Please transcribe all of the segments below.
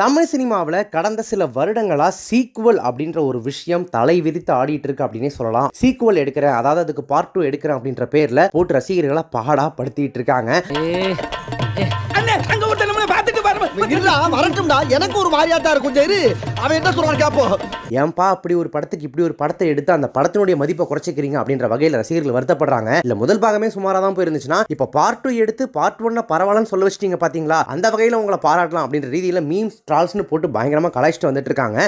தமிழ் சினிமாவில் கடந்த சில வருடங்களா சீக்குவல் அப்படின்ற ஒரு விஷயம் தலை விரித்து ஆடிட்டு இருக்கு அப்படின்னே சொல்லலாம். சீக்குவல் எடுக்கிறேன், அதாவது அதுக்கு பார்ட் 2 எடுக்கிறேன் அப்படின்ற பேர்ல போட்டு ரசிகர்களை பாடா படுத்திட்டு இருக்காங்க. எனக்கு ஒரு மாதிரியாட்டா இருக்கும். சரி, அவன் என்ன சொல்றான் கேப்போம். ஏன்பா அப்படி ஒரு படத்துக்கு இப்படி ஒரு படத்தை எடுத்து அந்த படத்தினுடைய மதிப்பை குறைச்சிக்கிறீங்க அப்படின்ற வகையில் ரசிகர்கள் வருத்தப்படுறாங்க. இல்ல முதல் பாகமே சுமாரா தான் போயிருந்துச்சுன்னா இப்ப பார்ட் 2 எடுத்து பார்ட் 1 பரவாயில்லன்னு சொல்ல வச்சிட்டீங்க பாத்தீங்களா, அந்த வகையில உங்களை பாராட்டலாம் அப்படின்ற ரீதியில மீம்ஸ் ட்ரால்ஸ்னு போட்டு பயங்கரமா கலாய்ச்சிட்டு வந்துட்டு இருக்காங்க.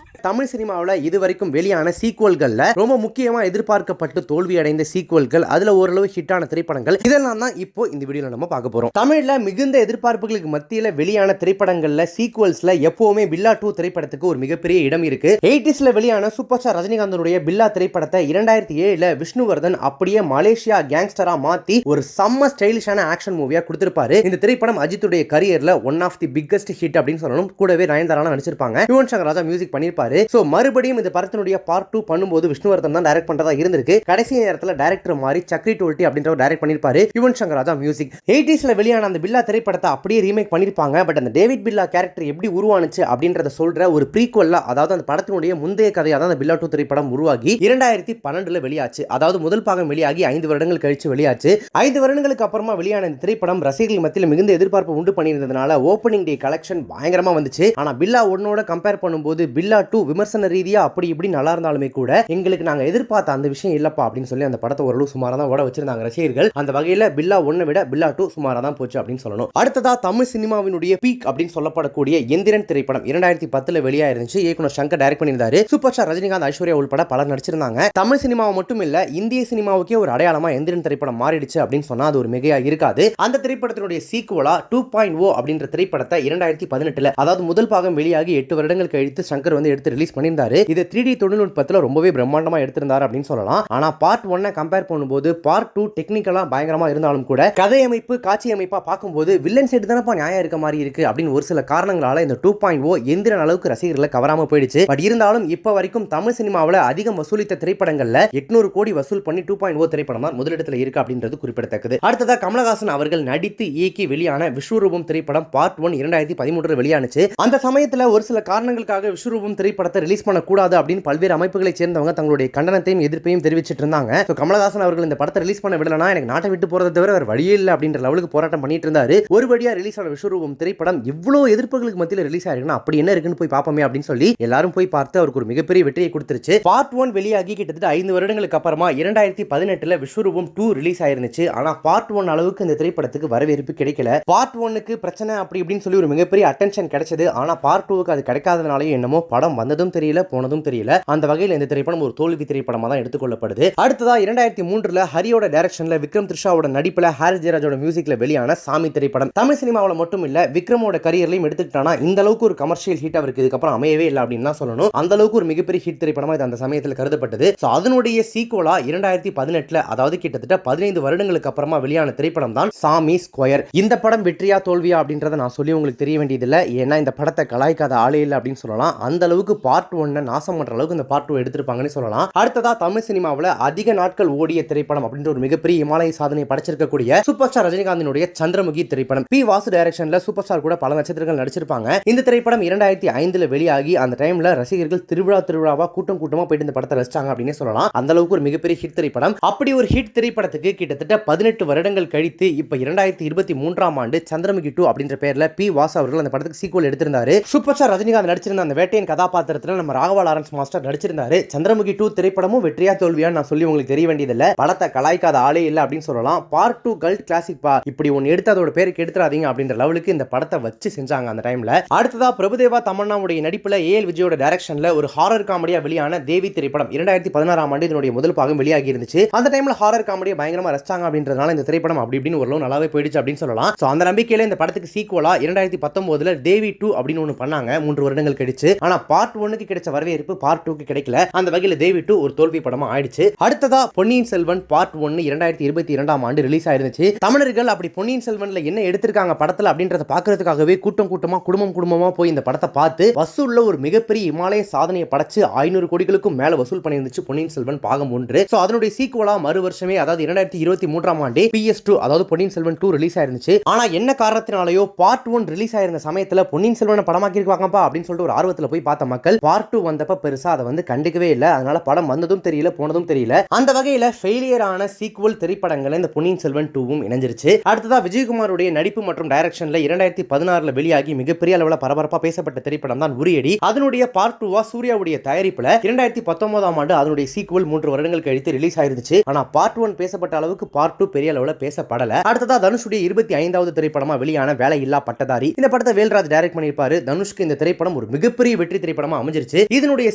தமிழ் சினிமாவில் இதுவரைக்கும் வெளியான சீக்குவல்கள்ல ரொம்ப முக்கியமா எதிர்பார்க்கப்பட்டு தோல்வி அடைந்த சீக்குவல்கள், அதுல ஓரளவு ஹிட்டான திரைப்படங்கள், இதெல்லாம் தான் இப்போ இந்த வீடியோல நம்ம பார்க்க போறோம். தமிழ்ல மிகுந்த எதிர்பார்ப்புகளுக்கு மத்தியில வெளியான திரைப்படங்கள்ல சீக்குவல்ஸ்ல எப்பவுமே பில்லா 2 திரைப்படத்துக்கு ஒரு மிகப்பெரிய இடம் இருக்கு. 80ஸ்ல வெளியான சூப்பர் ஸ்டார் ரஜினிகாந்தனுடைய பில்லா திரைப்படத்தை 2007ல விஷ்ணுவர்தன் அப்படியே மலேசியா கேங்ஸ்டரா மாத்தி ஒரு செம்ம ஸ்டைலிஷான ஆக்ஷன் மூவியா கொடுத்திருப்பாரு. இந்த திரைப்படம் அஜித்துடைய கரியர்ல one of the biggest hit அப்படின்னு சொல்லணும். கூடவே நயன்தாரா நடிச்சிருப்பாங்க, யுவன் சங்கர் ராஜா மியூசிக் பண்ணிருப்பாரு. சோ மறுபடியும் இந்த படத்தினுடைய பார்ட் 2 பண்ணும்போது விஷ்ணுவர்தன் தான் டைரக்ட் பண்றதா இருந்திருக்கு. கடைசி நேரத்துல டைரக்டர் மாதிரி சக்ரி டோல்டி அப்படின்றவர் டைரக்ட் பண்ணிருப்பாரு, யுவன் சங்கர் ராஜா மியூசிக். 80ஸ்ல வெளியான அந்த பில்லா திரைப்படத்தை அப்படியே ரீமேக் பண்ணிருப்பாங்க. பட் அந்த டேவிட் பில்லா கேரக்டர் எப்படி உருவானுச்சு அப்படின்றத சொல்ற ஒரு ப்ரீக்வெல்லா, அதாவது அந்த படத்தினுடைய முந்தைய கதையா தான் அந்த பில்லா 2 திரைப்படம் உருவாகி 2012ல வெளியாச்சு. அதாவது முதல் பாகம் வெளியாகி 5 வருடங்கள் கழிச்சு வெளியாச்சு. 5 வருடங்களுக்கு அப்புறமா வெளியான இந்த திரைப்படம் ரசிகர்கள் மத்தியில் மிகுந்த எதிர்பார்ப்பு உண்டு பண்ணியிருந்ததுனால ஓப்பனிங் டே கலெக்ஷன் பயங்கரமா வந்துச்சு. ஆனா பில்லா 1ஓட கம்பேர் பண்ணும்போது பில்லா 2 விமர்சன ரீதியா அப்படி இப்படி நல்லா இருந்தாலுமே கூட எங்களுக்கு நாங்க எதிர்பார்த்த அந்த விஷயம் இல்லப்பா அப்படின்னு சொல்லி அந்த படத்தை ஓரளவு சுமாரா தான் ஓட வச்சிருந்தாங்க ரசிகர்கள். அந்த வகையில பில்லா 1 விட பில்லா 2 சுமாரா தான் போச்சு அப்படின்னு சொல்லணும். அடுத்ததா தமிழ் சினிமாவினுடைய பீக் அப்படின்னு சொல்லப்படக்கூடிய எந்திரன் திரைப்படம் 2010ல வெளியா இருந்துச்சு. இயக்குனர் சங்கர் டைரக்ட் பண்ணியிருந்தாரு. சூப்பர் ஸ்டார் ரஜினிகாந்த், ஐஸ்வர்யா உள்பட பலர் நடிச்சிருந்தாங்க. தமிழ் சினிமாவை மட்டும் இல்ல, இந்திய சினிமாவுக்கே ஒரு அடையாளமா எந்திரன் திரைப்படம் மாறிடுச்சு அப்படின்னு சொன்னா அது ஒரு மிகையா இருக்காது. அந்த திரைப்படத்தினுடைய சீக்குவலா 2.0 அப்படின்ற திரைப்படத்தை 2018ல, அதாவது முதல் பாகம் வெளியாகி 8 வருடங்கள் கழித்து சங்கர் வந்து எடுத்து ரிலீஸ் பண்ணியிருந்தாரு. இது 3D தொழில்நுட்பத்தில் ரொம்பவே பிரம்மாண்டமா எடுத்திருந்தாரு அப்படின்னு சொல்லலாம். ஆனா பார்ட் 1 கம்பேர் பண்ணும்போது பார்ட் 2 டெக்னிக்கலா பயங்கரமா இருந்தாலும் கூட கதை அமைப்பு, காட்சி அமைப்பா பார்க்கும்போது வில்லன் சைடு தானப்பா நியாயம் இருக்க மாதிரி இருக்கு அப்படின்னு ஒரு சில காரணங்களால இந்த 2.0 எந்திரன் அளவுக்கு ரசிகர்களை கவராம போயிடுச்சு. பட் இருந்தாலும் இப்ப வரைக்கும் தமிழ் சினிமாவில் அதிகம் வசூலித்த திரைப்படங்கள்ல 800 கோடி வசூல் பண்ணி 2.0 திரைப்படம் தான் முதலிடத்தில் இருக்கு அப்படின்றது குறிப்பிடத்தக்கது. அடுத்ததா கமலஹாசன் அவர்கள் நடித்து இயக்கி வெளியான விஸ்வரூபம் திரைப்படம் பார்ட் 1 2013 வெளியானுச்சு. அந்த சமயத்தில் ஒரு சில காரணங்களுக்காக விஸ்வரூபம் திரைப்படத்தை ரிலீஸ் பண்ணக்கூடாது அப்படின்னு பல்வேறு அமைப்புகளை சேர்ந்தவங்க தங்களுடைய கண்டனத்தையும் எதிர்ப்பையும் தெரிவிச்சிட்டு இருந்தாங்க. கமலஹாசன் அவர்கள் இந்த படத்தை ரிலீஸ் பண்ண விடலனா எனக்கு நாட்டை விட்டு போறதை தவிர வேற வழியே இல்லை அப்படின்ற லெவலுக்கு போராட்டம் பண்ணிட்டு இருந்தாரு. ஒரு வழியா ரிலீஸ் ஆன விஸ்வரூபம் திரைப்படம் இவ்வளவு எதிர்ப்புகளுக்கு மத்தியில் ரிலீஸ் ஆயிருக்குன்னா அப்படி என்ன இருக்குன்னு போய் பார்ப்போமே அப்படின்னு சொல்லி எல்லாரும் போய் பார்த்து அவருக்கு ஒரு மிகப்பெரிய வெற்றியை கொடுத்துருச்சு. பார்ட் 1 வெளியாகி கிட்டத்தட்ட 5 வருடங்களுக்கு அப்புறமா 2018ல விஸ்வரூபம் 2 ரிலீஸ் ஆயிருந்துச்சு. ஆனா பார்ட் 1 அளவுக்கு இந்த திரைப்படத்துக்கு வரவேற்பு கிடைக்கல. பார்ட் 1க்கு பிரச்சனை அப்படி இப்படின்னு சொல்லி ஒரு மிகப்பெரிய அட்டென்ஷன் கிடைச்சது. ஆனா பார்ட் 2க்கு அது கிடைக்காதனாலயும் என்னமோ படம் வந்ததும் தெரியல, போனதும் தெரியல. அந்த வகையில் இந்த திரைப்படம் ஒரு தோல்வி திரைப்படமா தான் எடுத்துக்கொள்ளப்படுது. அடுத்ததா 2003ல ஹரியோட டைரக்ஷன்ல விக்ரம் த்ரிஷாவோட நடிப்புல ஹாரிஸ் ஜெயராஜோட மியூசிக்ல வெளியான சாமி திரைப்படம் தமிழ் சினிமாவில் மட்டும் இல்ல விக்ரமோட கரியர்லையும் எடுத்துக்கிட்டானா இந்த அளவுக்கு ஒரு கமர்ஷியல் ஹிட் அவருக்கு இதுக்கப்புறம் அமையவே இல்லை அப்படின்னு தான் சொல்லணும். அந்த அளவுக்கு ஒரு மிகப்பெரிய ஹிட் திரைப்படமா இது அந்த சமயத்தில் கருதப்பட்டது. அதனுடைய சீக்குவலா 2018ல, அதாவது கிட்டத்தட்ட 15 வருடங்களுக்கு அப்புறமா வெளியான திரைப்படம் தான் சாமி ஸ்கொயர். இந்த படம் வெற்றியா தோல்வியா அப்படின்றத நான் சொல்லி உங்களுக்கு தெரிய வேண்டியதில்லை. ஏன்னா இந்த படத்தை கலாய்க்காத ஆளே இல்லை அப்படின்னு சொல்லலாம். அந்த அளவுக்கு பார்ட் 1 நாசம் பண்ற அளவுக்கு இந்த பார்ட் 2 எடுத்திருப்பாங்கன்னு சொல்லலாம். அடுத்ததா தமிழ் சினிமாவில் அதிக நாட்கள் ஓடிய திரைப்படம் அப்படின்ற ஒரு மிகப்பெரிய இமாலய சாதனையை படைச்சிருக்கக்கூடிய சூப்பர் ஸ்டார் ரஜினிகாந்தினுடைய சந்திரமுகி திரைப்படம். பி வாசு டைரக்ஷன்ல சூப்பர் ஸ்டார் கூட பல நட்சத்திரங்கள் நடிச்சிருப்பாங்க. இந்த திரைப்படம் 2005ல வெளியாகி அந்த டைம்ல ரசிகர்கள் திருவிழாவா கூட்டம் கூட்டமா போயிட்டு இந்த படத்தை ரசிச்சாங்க அப்படின்னு சொல்லலாம். அந்த அளவுக்கு ஒரு மிகப்பெரிய ஹிட் திரைப்படம். அப்படி ஒரு ஹிட் திரைப்படத்துக்கு கிட்டத்தட்ட 18 வருடங்கள் கழித்து இப்ப 2023ஆம் ஆண்டு சந்திரமுகி 2 அப்படின்ற பேர்ல பி வாசு அவர்கள் அந்த படத்துக்கு சீக்குவல் எடுத்திருந்தாரு. சூப்பர் ஸ்டார் ரஜினிகாந்த் நடிச்சிருந்த அந்த வேட்டையின் கதாபாத்திரத்தில் நம்ம ராகவா லாரன்ஸ் மாஸ்டர் நடிச்சிருந்தாரு. சந்திரமுகி 2 திரைப்படமும் வெற்றியா தோல்வியா நான் சொல்லி உங்களுக்கு தெரிய வேண்டியதில்லை. படத்தை கலாய்க்காத ஆளே இல்லை அப்படின்னு சொல்லலாம். பார்ட் 2 கல்ட் கிளாசிக் பா, இப்படி ஒன்னு எடுத்து அதோட பேருக்கு எடுத்துறாதீங்க அப்படின்ற லெவலுக்கு இந்த படத்தை வச்சு செஞ்சாங்க அந்த டைம்ல. அடுத்ததா பிரபுதேவா தமன்னாவுடைய நடிப்புல ஏஎல் விஜயோட டைரக்ஷன்ல ஒரு ஹாரர் காமெடியா வெளியான தேவி திரைப்படம் 2016ஆம் ஆண்டு இதனுடைய முதல் பாகம் வெளியாகி இருந்துச்சு. அந்த டைம்ல ஹாரர் காமெடியை பயங்கரமா ரசிச்சாங்க அப்படின்றதுனால இந்த திரைப்படம் அப்படி இப்படின்னு ஓரளவு நல்லாவே போயிடுச்சு அப்படின்னு சொல்லலாம். அந்த நம்பிக்கையில இந்த படத்துக்கு சீக்குவலா 2019ல தேவி 2 அப்படின்னு ஒன்னு பண்ணாங்க 3 வருடங்கள் கழிச்சு. ஆனா பார்ட் 1க்கு கிடைச்ச வரவேற்பு பார்ட் 2க்கு கிடைக்கல. அந்த வகையில் தேவி 2 ஒரு தோல்வி படமா ஆயிடுச்சு. அடுத்ததா பொன்னியின் செல்வன் பார்ட் 1 2022ஆம் ஆண்டு ரிலீஸ் ஆயிருந்துச்சு. தமிழர்கள் அப்படி பொன்னியின் செல்வன்ல என்ன எடுத்திருக்காங்க படத்துல அப்படின்றத பாக்குறதுக்காகவே கூட்டமா குடும்பமா போய் இந்த படத்தை பார்த்து வசூல்ல ஒரு மிகப்பெரிய இமாலய சாதனையை படைச்சு 500 கோடிகளுக்கும் மேல வசூல் பண்ணியிருந்துச்சு பொன்னியின் செல்வன் பாகம் 1. சோ அதனுடைய சீக்குவலா மறு வருஷமே அதாவது 2023ஆம் ஆண்டு PS2 அதாவது பொன்னியின் செல்வன் 2 ரிலீஸ் ஆயிருந்துச்சு. ஆனா என்ன காரணத்தினாலயோ பார்ட் 1 ரிலீஸ் ஆயிருந்த சமயத்துல பொன்னியின் செல்வனை படமாக்கி இருக்காங்கப்பா அப்படின்னு சொல்லிட்டு ஒரு ஆர்வத்துல போய் பார்த்த மக்கள் பார்ட் 2 வந்தப்ப பெருசா அதை வந்து கண்டுக்கவே இல்லை. அதனால படம் வந்ததும் தெரியல போனதும் தெரியல. அந்த வகையில ஃபெயிலியர் ஆன சீக்குவல் திரைப்படங்களை இந்த பொன்னியின் செல்வன் 2வும் இணைஞ்சிருச்சு. அடுத்ததா விஜயகுமாருடைய நடிப்பு மற்றும் டைரக்ஷன்ல 2016ல வெளியாகி மிகப்பெரிய அளவுல பரபரப்பா பேசப்பட்ட திரைப்படம் தான் உரியடி. அதனுடைய பார்ட் 2வா சூர்யாவுடைய தயாரிப்புல 2019ஆம் ஆண்டு அதனுடைய சீக்குவல் 3 வருடங்கள் கழித்து ரிலீஸ் ஆயிருந்துச்சு. ஆனா பார்ட் 1 பேசப்பட்ட அளவுக்கு பார்ட் 2 பெரிய அளவுல பேசப்படல. அடுத்ததா தனுஷுடைய 25வது திரைப்படமா வெளியான வேலையில்லா பட்டதாரி. இந்த படத்தை வேல்ராஜ் டைரக்ட் பண்ணிருப்பாரு. தனுஷ்க்கு இந்த திரைப்படம் ஒரு மிகப்பெரிய வெற்றி திரைப்படமா அமைஞ்சிருச்சு. இதனுடைய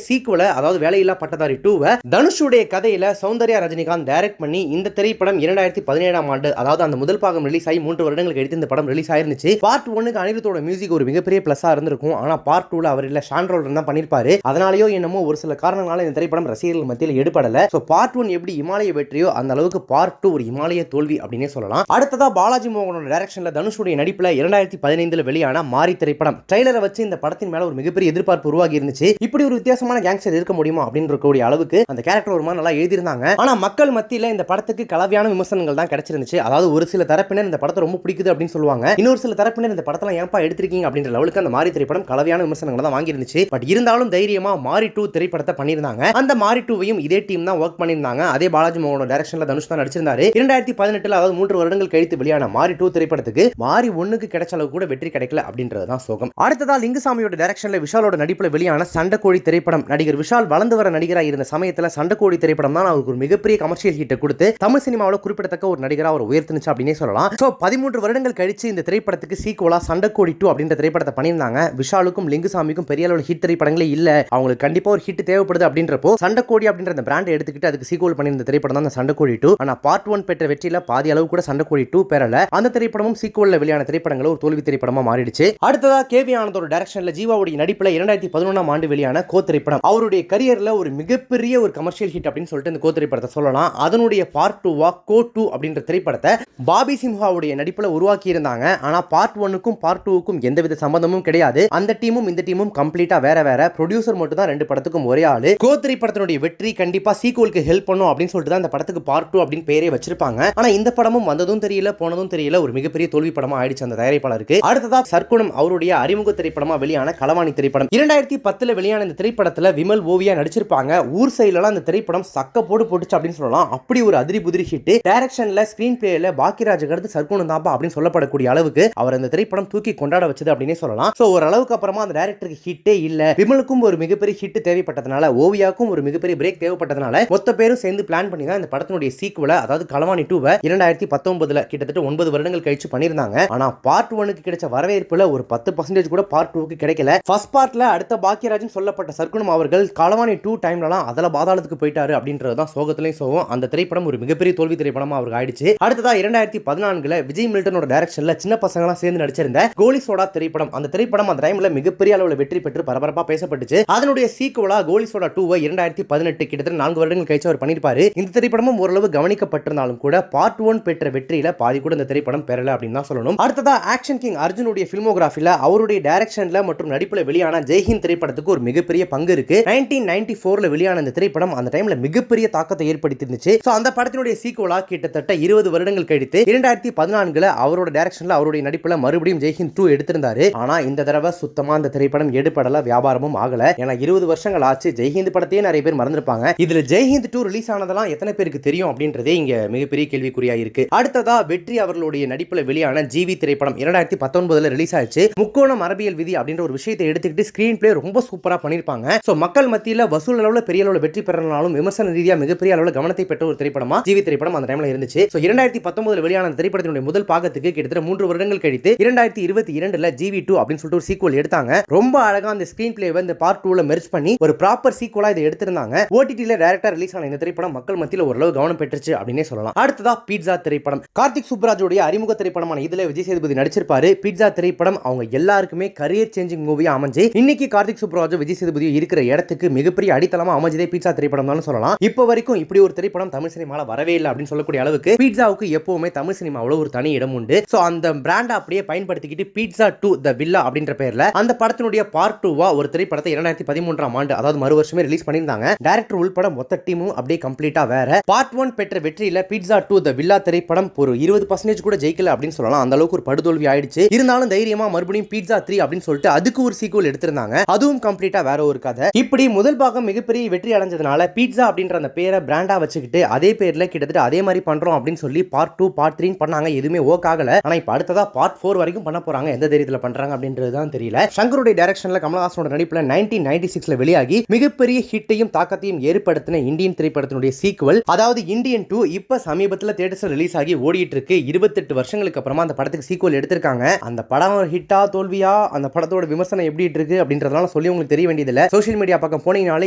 சீக்குவல அதாவது வேலையில்லா பட்டதாரி 2 தனுஷுடைய கதையில சௌந்தர்யா ரஜினிகாந்த் டைரக்ட் பண்ணி இந்த திரைப்படம் 2017ஆம் ஆண்டு அதாவது அந்த முதல் பாகம் ரிலீஸ் ஆகி 3 வருடங்கள் கழித்து இந்த படம் ரிலீஸ் ஆயிருந்துச்சு. பார்ட் 1க்கு அனிருத்தோட மியூசிக் ஒரு மிகப்பெரிய பிளஸா இருந்திருக்கும். ஆனா பார்ட் 2ல அவர் இல்ல ஷான்ரோல் தான் பண்ணிருப்பாரு. அதனாலயோ என்னமோ ஒரு சில காரணங்களால இந்த திரைப்படம் ரசிகர்கள் மத்தியில் எடுபடல. சோ பார்ட் 1 எப்படி இமாலய வெற்றியோ அந்த அளவுக்கு பார்ட் 2 ஒரு இமாலய தோல்வி அப்படினே சொல்லலாம். அடுத்ததா பாலாஜி மோகனோட டைரக்ஷன்ல தனுஷுடைய நடிப்புல 2015ல வெளியான மாரி திரைப்படம் ட்ரைலரை வச்சு இந்த படத்தின் மேல ஒரு மிகப்பெரிய எதிர்பார்ப்பு உருவாகி இருந்துச்சு. இப்படி ஒரு வித்தியாசமான கேங்ஸ்டர் இருக்க முடியுமா அப்படின்ற கூடிய அளவுக்கு அந்த கேரக்டர் ஒரு மாதிரி நல்லா எழுதியிருந்தாங்க. ஆனா மக்கள் மத்தியில இந்த படத்துக்கு கலவையான விமர்சனங்கள் தான் கிடைச்சிருந்துச்சு. அதாவது ஒரு சில தரப்பினர் இந்த படத்தை ரொம்ப பிடிக்குது அப்படின்னு சொல்லுவாங்க. இன்னொரு சில தரப்பினர் இந்த படத்தெல்லாம் ஏன்பா எடுத்திருக்கீங்க அப்படின்ற லெவலுக்கு அந்த மாரி திரைப்படம் கலவையான விமர்சனங்களை தான் வாங்கி இருந்துச்சு. பட் இருந்தாலும் தைரியமா மாரி 2 திரைப்படத்தை பண்ணியிருந்தாங்க. அந்த மாரி 2வையும் இதே டீம் தான் ஒர்க் பண்ணியிருந்தாங்க. அதே பாலாஜி மோகனோட டைரக்ஷன்ல தனுஷ் தான் நடிச்சிருந்தாரு. 2018ல அதாவது 3 வருடங்கள் கழித்து வெளியான மாரி 2 திரைப்படத்துக்கு மாரி 1க்கு கிடைச்ச அளவு கூட வெற்றி கிடைக்கல அப்படின்றது தான் சோகம். அடுத்ததா லிங்குசாமியோட டைரக்ஷன்ல விஷாலோட நடிப்புல வெளியான சண்டைக்கோழி திரைப்படம். நடிகர் விஷால் வளர்ந்து வர நடிகராக இருந்த சமயத்துல சண்டைக்கோழி திரைப்படம் தான் அவருக்கு ஒரு மிகப்பெரிய கமர்ஷியல் ஹிட் கொடுத்து தமிழ் சினிமாவில் குறிப்பிடத்தக்க ஒரு நடிகராக அவர் உயர்த்துனுச்சு அப்படின்னே சொல்லலாம். சோ 13 வருடங்கள் கழிச்சு இந்த திரைப்படத்துக்கு சீக்குவலா சண்டைக்கோழி 2 அப்படின்ற திரைப்படத்தை பண்ணியிருந்தாங்க. விஷாலுக்கும் லிங்குசாமிக்கும் பெரிய அளவில் ஹிட் திரைப்படங்களே இல்ல. அவங்களுக்கு கண்டிப்பா ஒரு ஹிட் தேவைப்படுது அப்படின்றப்போ சண்டைக்கோழி அப்படின்ற அந்த பிராண்டை எடுத்துக்கிட்டு அதுக்கு சீக்குவல் பண்ணியிருந்த திரைப்படம் தான் சண்டைக்கோழி 2. ஆனா பார்ட் 1 பெற்ற வெற்றியில பாதி அளவு கூட சண்டைக்கோழி 2 பெறல. அந்த திரைப்படமும் சீக்குவல்ல வெளியான திரைப்படங்கள் ஒரு தோல்வி திரைப்படமா மாறிடுச்சு. அடுத்ததா கேவி ஆனந்தோட டைரக்ஷன்ல ஜீவாவுடைய நடிப்புல 2011ஆம் ஆண்டு வெளியான கோ திரைப்படம் அவருடைய கரியர்ல ஒரு மிகப்பெரிய ஒரு கமர்ஷியல் ஹிட் அப்படின்னு சொல்லிட்டு இந்த கோ திரைப்படத்தை சொல்லலாம். அதனுடைய பார்ட் 2வா கோ 2 அப்படின்ற திரைப்படத்தை பாபி சிம்ஹாவுடைய நடிப்புல உருவாக்கி இருந்தாங்க. ஆனா பார்ட் 1க்கும் பார்ட் 2க்கும் எந்தவித சம்பந்தமும் கிடையாது. அந்த டீமும் இந்த டீமும் கம்ப்ளீட்டா வேற ப்ரொடியூசர் மட்டும் தான் ரெண்டு படத்துக்கும் ஒரே ஆளு. கோ திரைப்படத்தினுடைய வெற்றி கண்டிப்பா சீக்குவலுக்கு ஹெல்ப் பண்ணும் அப்படின்னு சொல்லிட்டு தான் இந்த படத்துக்கு பார்ட் 2 அப்படின்னு பேரே வச்சிருப்பாங்க. ஆனா இந்த படமும் வந்ததும் தெரியல போனதும் தெரியல ஒரு மிகப்பெரிய தோல்வி படமா ஆயிடுச்சு அந்த தயாரிப்பாளருக்கு. அடுத்ததா சர்க்குணம் அவருடைய அறிமுக திரைப்படமா வெளியான களவாணி திரைப்படம் 2010ல வெளியான இந்த திரைப்படத்துல விமல் ஓவியா நடிச்சிருப்பாங்க. ஊர் சைடுல அந்த திரைப்படம் சக்க போட்டுச்சு அப்படின்னு சொல்லலாம். அப்படி ஒரு அதிரி புதிரி ஹிட். டைரக்ஷன்ல ஸ்கிரீன் பிளேல பாக்கியராஜ் அடுத்து சர்க்குணம் தாப்பா அப்படின்னு சொல்லப்படக்கூடிய அளவுக்கு அவர் அந்த திரைப்படம் தூக்கி கொண்டாட வச்சது அப்படின்னே சொல்லலாம். சோ ஓரளவுக்கு அப்புறமா அந்த டைரக்டருக்கு ஹிட்டே இல்ல. விமலுக்கும் ஒரு மிகப்பெரிய ஹிட் தேவைப்பட்டதனால ஓவியாக்கும் ஒரு மிகப்பெரிய பிரேக் தேவைப்பட்டதனால மொத்த பேரும் சேர்ந்து பிளான் பண்ணி தான் இந்த படத்தினுடைய சீக்குவலை அதாவது களவாணி 2 2019ல கிட்டத்தட்ட 9 வருடங்கள் கழிச்சு பண்ணிருந்தாங்க. ஆனா பார்ட் 1க்கு கிடைச்ச வரவேற்புல ஒரு 10% கூட பார்ட் 2க்கு கிடைக்கல. ஃபர்ஸ்ட் பார்ட்ல அடுத்த பாக்கியராஜன் சொல்லப்பட்ட சர்க்குணம் அவர்கள் களவாணி 2 டைம்லலாம் அதல பாதாளத்துக்கு போயிட்டாரு அப்படின்றது தான் சோகத்திலையும் சோகம். அந்த திரைப்படம் ஒரு மிகப்பெரிய தோல்வி திரைப்படமா அவருக்கு ஆயிடுச்சு. அடுத்ததா 2014ல விஜய் மில்டனோட டைரக்ஷன்ல சின்ன பசங்களா சேர்ந்து நடிச்சிருந்த கோலி சோடா திரைப்படம். அந்த திரைப்படம் அந்த டைம்ல மிகப்பெரிய அளவுல வெற்றி பெற்று பரபரப்பா பேசப்பட்டுச்சு. அதனுடைய சீக்குவலா கோலி சோடா 2 2018 கிட்டத்தட்ட 4 வருடங்கள் கழிச்சு அவர் பண்ணிருப்பாரு. இந்த திரைப்படமும் ஓரளவு கவனிக்கப்பட்டிருந்தாலும் கூட பார்ட் 1 பெற்ற வெற்றியில பாதி கூட இந்த திரைப்படம் பெறல அப்படின்னு தான் சொல்லணும். அடுத்ததா ஆக்ஷன் கிங் அர்ஜுனுடைய ஃபில்மோகிராஃபில அவருடைய டைரக்ஷன்ல மற்றும் நடிப்புல வெளியான ஜெய்ஹிந்த் திரைப்படத்துக்கு ஒரு மிகப்பெரிய பங்கு இருக்கு. 1994ல வெளியான இந்த திரைப்படம் அந்த டைம்ல மிகப்பெரிய தாக்கத்தை ஏற்படுத்தி இருந்துச்சு. சோ அந்த படத்தினுடைய சீக்குவலா கிட்டத்தட்ட 20 வருடங்கள் கழித்து 2014ல அவரோட டைரக்ஷன்ல அவருடைய நடிப்புல மறுபடியும் ஜெய்ஹிந்த் 2 எடுத்திருந்தாரு. ஆனா இந்த தடவை சுத்தமா அந்த திரைப்படம் எடுபடல, வியாபாரமும் ஆகல. ஏன்னா 20 வருஷங்கள் ஆச்சு. ஜெய்ஹிந்த் படத்தையே நிறைய பேர் மறந்துருப்பாங்க. இதுல ஜெய்ஹிந்த் 2 ரிலீஸ் ஆனதெல்லாம் எத்தனை பேருக்கு தெரியும் அப்படின்றதே இங்க மிகப்பெரிய கேள்விக்குறியா இருக்கு. அடுத்ததா வெற்றி அவர்களுடைய நடிப்புல வெளியான ஜிவி திரைப்படம் 2019ல ரிலீஸ் ஆச்சு. முக்கோணம் அரபியல் விதி அப்படின்ற ஒரு விஷயத்தை எடுத்துக்கிட்டு ஸ்கிரீன் பிளே ரொம்ப சூப்பரா பண்ணிருப்பாங்க. சோ மக்கள் மத்தியில வசூல் அளவுல பெரிய அளவுல வெற்றி பெறனாலும் விமர்சன ரீதியா மிகப்பெரிய அளவுல கவனத்தை பெற்ற ஒரு திரைப்படமா ஜிவி திரைப்படம் அந்த டைம்ல இருந்துச்சு. சோ 2019ல வெளியான அந்த திரைப்படத்தினுடைய முதல் பாகத்துக்கு கிட்டத்தட்ட 3 வருடங்கள் கழித்து 2022ல ஜிவி 2 அப்படின்னு சொல்லிட்டு ஒரு சீக்குவல் எடுத்தாங்க. ரொம்ப அழகா அந்த ஸ்கிரீன் பிளேவை இந்த பார்ட் 2ல மெர்ஜ் பண்ணி ஒரு ப்ராப்பர் சீக்குவலா இதை எடுத்திருந்தாங்க. ஓடிடில டைரக்டா ரிலீஸ் ஆன இந்த திரைப்படம் மக்கள் மத்தியில ஓரளவு கவனம் பெற்றுச்சு அப்படினே சொல்லலாம். அடுத்ததா பீட்சா திரைப்படம் கார்த்திக் சுப்ராஜோட அறிமுக திரைப்படமான இதுல விஜய் சேதுபதி நடிச்சிருப்பாரு. பீட்சா திரைப்படம் அவங்க எல்லாருக்குமே கரியர் சேஞ்சிங் மூவியா அமைஞ்சு இன்னைக்கு கார்த்திக் சுப்ராஜ் சுப்ராஜ், விஜய் சேதுபதி இருக்கிற இடத்துக்கு மிகப்பெரிய அடித்தளமா அமைஞ்சதே பீட்சா திரைப்படம் தான் சொல்லலாம். இப்போ வரைக்கும் இப்படி ஒரு திரைப்படம் தமிழ் சினிமால வரவே இல்லை அப்படின்னு சொல்லக்கூடிய அளவுக்கு பீட்சாவுக்கு எப்பவுமே தமிழ் சினிமாவில் ஒரு தனி இடம் உண்டு. சோ அந்த பிராண்டை அப்படியே பயன்படுத்திக்கிட்டு பீட்சா 2 தி வில்லா அப்படின்ற பேர்ல அந்த படத்தினுடைய பார்ட் 2வா ஒரு திரைப்படத்தை 2013ஆம் ஆண்டு அதாவது மறு வருஷமே ரிலீஸ் பண்ணியிருந்தாங்க. டைரக்டர் உள்பட மொத்த டீமும் அப்படியே கம்ப்ளீட்டா வேற. பார்ட் 1 பெற்ற வெற்றியில பீட்சா 2 தி வில்லா திரைப்படம் ஒரு 20% கூட ஜெயிக்கல அப்படின்னு சொல்லலாம். அந்த அளவுக்கு ஒரு படுதோல்வி ஆயிடுச்சு. இருந்தாலும் தைரியமா மறுபடியும் பீட்சா 3 அப்படின்னு சொல்லிட்டு அதுக்கு ஒரு சீக்வல் எடுத்திருந்தாங்க. அதுவும் கம்ப்ளீட்டா வேற ஒரு கதை. இப்படி முதல் பாகம் மிகப்பெரிய வெற்றி அடைஞ்சதுனால பீட்சா அப்படின்ற அந்த பேரை பிராண்டா வச்சுக்கிட்டு அதே பேர்ல கிட்டத்தட்ட அதே மாதிரி பண்றோம் அப்படின்னு சொல்லி பார்ட் 2 பார்ட் 3 பண்ணாங்க. எதுவுமே ஒர்க் ஆகல. ஆனா இப்ப அடுத்ததா பார்ட் 4 வரைக்கும் பண்ண போறாங்க. எந்த தைரியத்துல பண்றாங்க அப்படின்றது தான் தெரியல. சங்கருடைய டைரக்ஷன்ல கமலஹாசனோட நடிப்புல 1996ல வெளியாகி மிகப்பெரிய ஹிட்டையும் தாக்கத்தையும் ஏற்படுத்தின இந்தியன் திரைப்படத்தினுடைய சீக்வல் அதாவது இந்தியன் 2 இப்ப சமீபத்துல தியேட்டர்ஸ்ல ரிலீஸ் ஆகி ஓடிட்டு இருக்கு. 28 வருஷங்களுக்கு அப்புறமா அந்த படத்துக்கு சீக்வல் எடுத்திருக்காங்க. அந்த படம் ஹிட்டா தோல்வியா, அந்த படத்தோட விமர்சனம் எப்படி இருக்கு அப்படின்றதெல்லாம் சொல்லி உங்களுக்கு தெரிய வேண்டியதில்லை. சோஷியல் மீடியா பக்கம் போனீங்கனாலே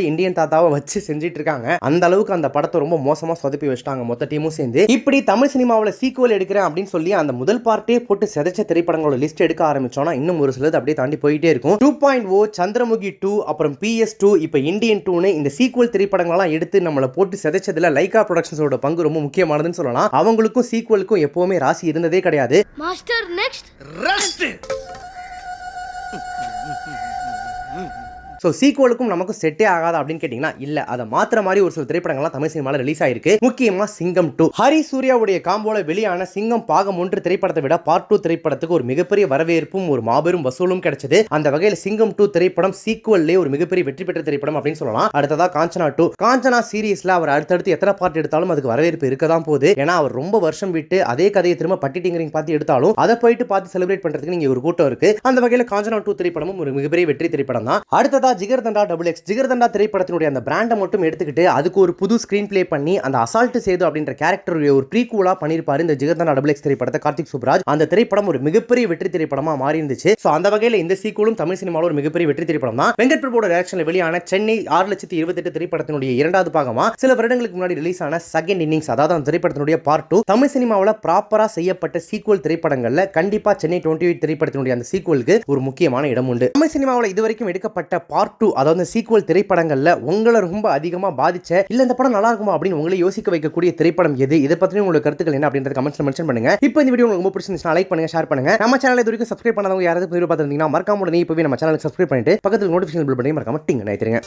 இந்தியன் தாத்தாவை வச்சு செஞ்சிட்டு இருக்காங்க. அந்த அளவுக்கு அந்த படத்தை ரொம்ப மோசமா சொதப்பி வச்சிட்டாங்க மொத்த டீமும் சேர்ந்து. இப்படி தமிழ் சினிமாவில் சீக்வல் எடுக்கிறேன் அப்படின்னு சொல்லி அந்த முதல் பார்ட்டே போட்டு செதைச்ச திரைப்படங்களோட லிஸ்ட் எடுக்க ஆரம்பிச்சோம்னா இன்னும் ஒரு சிலது அப்படியே தாண்டி போயிட்டே இருக்கும். 2.0, சந்திரமுகி 2, அப்புறம் PS2, இப்ப இந்தியன் 2னு இந்த சீக்வல் திரைப்படங்கள்லாம் எடுத்து நம்மளை போட்டு செதைச்சதுல லைகா ப்ரொடக்ஷன்ஸோட பங்கு ரொம்ப முக்கியமானதுன்னு சொல்லலாம். அவங்களுக்கும் சீக்வலுக்கும் எப்பவுமே ராசி இருந்ததே கிடையாது. Master next rest. ஸோ சீக்வலுக்கும் நமக்கு செட்டே ஆகாது அப்படின்னு கேட்டிங்கன்னா இல்லை, அதை மாத்திர மாதிரி ஒரு சில திரைப்படங்கள்லாம் தமிழ் சினிமாவில் ரிலீஸ் ஆயிருக்கு. முக்கியமாக சிங்கம் 2 ஹரி சூர்யாவுடைய காம்போல வெளியான சிங்கம் பாகம் 1 திரைப்படத்தை விட பார்ட் 2 திரைப்படத்துக்கு ஒரு மிகப்பெரிய வரவேற்பும் ஒரு மாபெரும் வசூலும் கிடைச்சது. அந்த வகையில் சிங்கம் 2 திரைப்படம் சீக்வல்லே ஒரு மிகப்பெரிய வெற்றி பெற்ற திரைப்படம் அப்படின்னு சொல்லலாம். அடுத்ததா காஞ்சனா 2. காஞ்சனா சீரீஸ்ல அவர் அடுத்தடுத்து எத்தனை பார்ட் எடுத்தாலும் அதுக்கு வரவேற்பு இருக்க தான் போகுது. ஏன்னா அவர் ரொம்ப வருஷம் விட்டு அதே கதையை திரும்ப பட்டி டிங்கரிங் பார்த்து எடுத்தாலும் அதை போயிட்டு பார்த்து செலிப்ரேட் பண்றதுக்கு நீங்க ஒரு கூட்டம் இருக்கு. அந்த வகையில் காஞ்சனா 2 திரைப்படமும் ஒரு மிகப்பெரிய வெற்றி திரைப்படம் தான். அடுத்ததா ஜிகர்தண்டா XX. ஜிகர்தண்டா திரைப்படத்தினுடைய அந்த பிராண்டை மட்டும் எடுத்துக்கிட்டு அதுக்கு ஒரு புது ஸ்கிரீன் பிளே பண்ணி அந்த அசால்ட் சேது அப்படின்ற கேரக்டருடைய ஒரு ப்ரீக்வலா பண்ணிருப்பாரு இந்த ஜிகர்தண்டா XX திரைப்படத்தை கார்த்திக் சுப்ராஜ். அந்த திரைப்படம் ஒரு மிகப்பெரிய வெற்றி திரைப்படமா மாறி இருந்துச்சு. சோ அந்த வகையில இந்த சீக்வலும் தமிழ் சினிமாவில் ஒரு மிகப்பெரிய வெற்றி திரைப்படம் தான். வெங்கட் பிரபுவோட டைரக்ஷன்ல வெளியான சென்னை 6,28,000 திரைப்படத்தினுடைய இரண்டாவது பாகமா சில வருடங்களுக்கு முன்னாடி ரிலீஸ் ஆன செகண்ட் இன்னிங்ஸ் அதாவது அந்த திரைப்படத்தினுடைய பார்ட் 2 தமிழ் சினிமாவில் ப்ராப்பரா செய்யப்பட்ட சீக்வல் திரைப்படங்கள்ல கண்டிப்பா சென்னை 28 திரைப்படத்தினுடைய அந்த சீக்வலுக்கு ஒரு முக்கியமான இடம் உண்டு. தமிழ் சினிமாவில் இதுவரைக்கும் எடுக்கப்பட்ட பார்ட் 2 அதாவது சீக்வல் திரைப்படங்கள்ல உங்களை ரொம்ப அதிகமா பாதிச்ச இல்ல இந்த படம் நல்லா இருக்குமா அப்படின்னு உங்களை யோசிக்க வைக்கக்கூடிய திரைப்படம் எது? இதை பத்தி உங்களோட கருத்துக்கள் என்ன அப்படின்றத கமெண்ட்ஸ்ல மென்ஷன் பண்ணுங்க. இப்போ இந்த வீடியோ உங்களுக்கு ரொம்ப பிடிச்சிருந்துச்சுனா லைக் பண்ணுங்க, ஷேர் பண்ணுங்க. நம்ம சேனலை இது வரைக்கும் சப்ஸ்கிரைப் பண்ணாதவங்க யாராவது வீடியோ பார்த்திருந்தீங்கன்னா மறக்காம உடனே இப்பவே நம்ம சேனலுக்கு சப்ஸ்கிரைப் பண்ணிட்டு பக்கத்துல நோட்டிஃபிகேஷன் பெல் பட்டனை மறக்காம டிங் பண்ணிடுங்க.